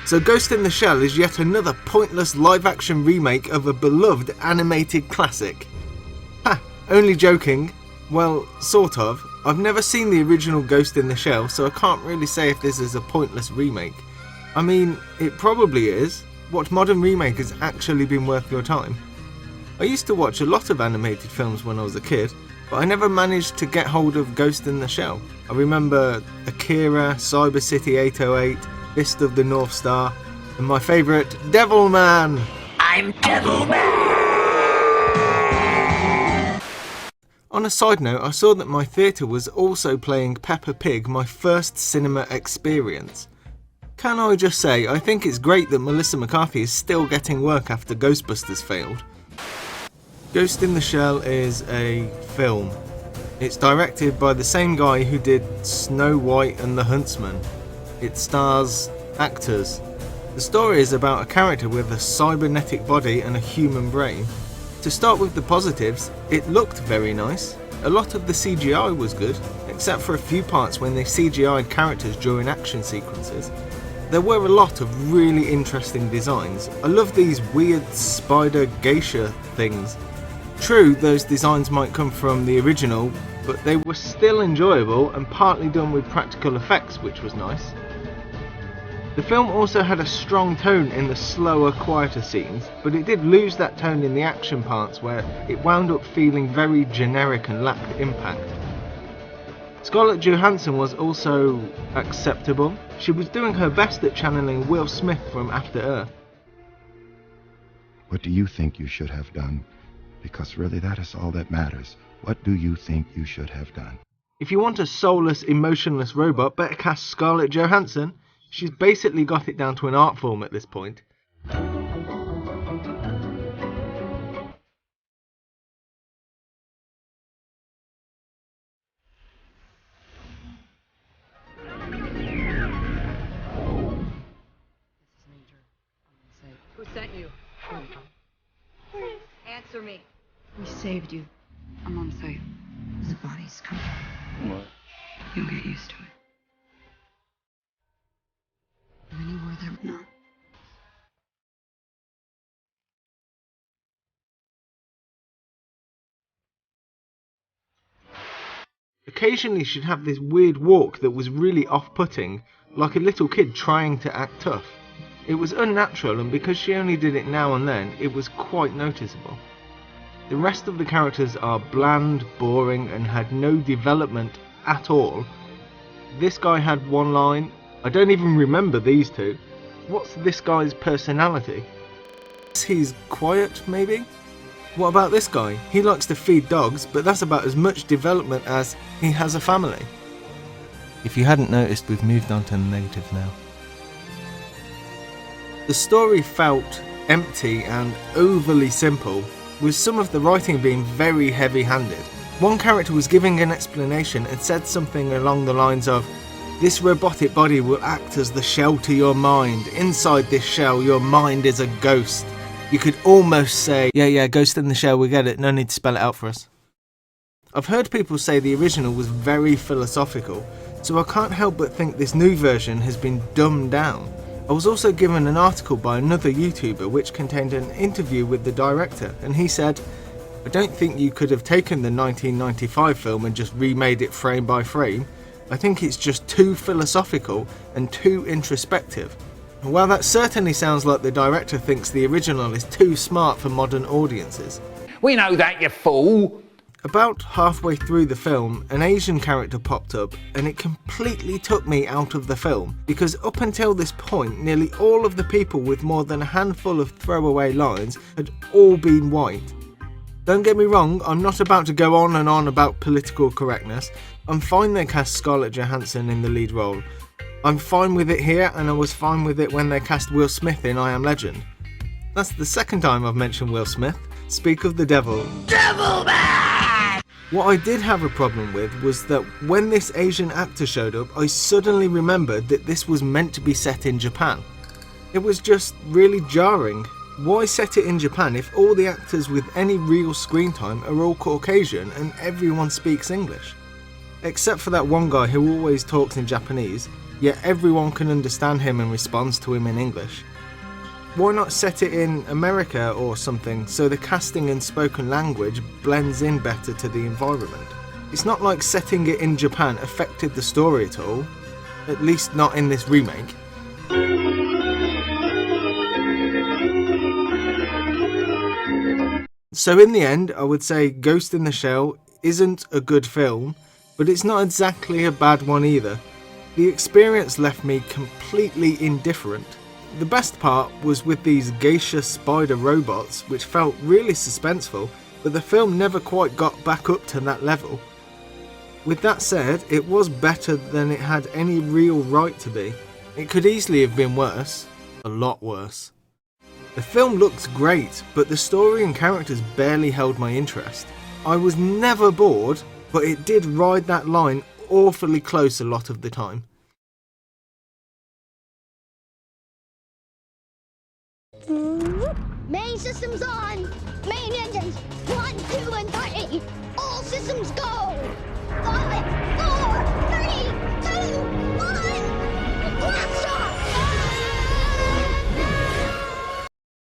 So Ghost in the Shell is yet another pointless live-action remake of a beloved animated classic. Ha, only joking. Well, sort of. I've never seen the original Ghost in the Shell, so I can't really say if this is a pointless remake. I mean, it probably is. What modern remake has actually been worth your time? I used to watch a lot of animated films when I was a kid, but I never managed to get hold of Ghost in the Shell. I remember Akira, Cyber City 808, Fist of the North Star, and my favourite, Devilman! I'm Devilman! On a side note, I saw that my theatre was also playing Peppa Pig, my first cinema experience. Can I just say, I think it's great that Melissa McCarthy is still getting work after Ghostbusters failed. Ghost in the Shell is a film. It's directed by the same guy who did Snow White and the Huntsman. It stars actors. The story is about a character with a cybernetic body and a human brain. To start with the positives, it looked very nice. A lot of the CGI was good, except for a few parts when they CGI'd characters during action sequences. There were a lot of really interesting designs. I love these weird spider geisha things. True, those designs might come from the original, but they were still enjoyable and partly done with practical effects, which was nice. The film also had a strong tone in the slower, quieter scenes, but it did lose that tone in the action parts where it wound up feeling very generic and lacked impact. Scarlett Johansson was also acceptable. She was doing her best at channeling Will Smith from After Earth. What do you think you should have done? Because really that is all that matters. What do you think you should have done? If you want a soulless, emotionless robot, better cast Scarlett Johansson. She's basically got it down to an art form at this point. Who sent you? Answer me. We saved you. I'm on site. The body's coming. What? You'll get used to it. Any word there? No. Occasionally she'd have this weird walk that was really off-putting, like a little kid trying to act tough. It was unnatural, and because she only did it now and then, it was quite noticeable. The rest of the characters are bland, boring, and had no development at all. This guy had one line. I don't even remember these two. What's this guy's personality? He's quiet, maybe? What about this guy? He likes to feed dogs, but that's about as much development as he has a family. If you hadn't noticed, we've moved on to the negatives now. The story felt empty and overly simple, with some of the writing being very heavy-handed. One character was giving an explanation and said something along the lines of, "This robotic body will act as the shell to your mind. Inside this shell, your mind is a ghost." You could almost say, yeah, Ghost in the Shell, we get it, no need to spell it out for us. I've heard people say the original was very philosophical, so I can't help but think this new version has been dumbed down. I was also given an article by another YouTuber which contained an interview with the director, and he said, "I don't think you could have taken the 1995 film and just remade it frame by frame. I think it's just too philosophical and too introspective." While that certainly sounds like the director thinks the original is too smart for modern audiences. We know that, you fool! About halfway through the film, an Asian character popped up, and it completely took me out of the film, because up until this point, nearly all of the people with more than a handful of throwaway lines had all been white. Don't get me wrong, I'm not about to go on and on about political correctness. I'm fine they cast Scarlett Johansson in the lead role. I'm fine with it here, and I was fine with it when they cast Will Smith in I Am Legend. That's the second time I've mentioned Will Smith. Speak of the devil. Devilman! What I did have a problem with was that when this Asian actor showed up, I suddenly remembered that this was meant to be set in Japan. It was just really jarring. Why set it in Japan if all the actors with any real screen time are all Caucasian and everyone speaks English? Except for that one guy who always talks in Japanese. yet everyone can understand him and responds to him in English. Why not set it in America or something so the casting and spoken language blends in better to the environment? It's not like setting it in Japan affected the story at all, at least not in this remake. So in the end, I would say Ghost in the Shell isn't a good film, but it's not exactly a bad one either. The experience left me completely indifferent. The best part was with these geisha spider robots, which felt really suspenseful, but the film never quite got back up to that level. With that said, it was better than it had any real right to be. It could easily have been worse, a lot worse. The film looked great, but the story and characters barely held my interest. I was never bored, but it did ride that line awfully close a lot of the time. Main systems on! Main engines! 1, 2, and 3!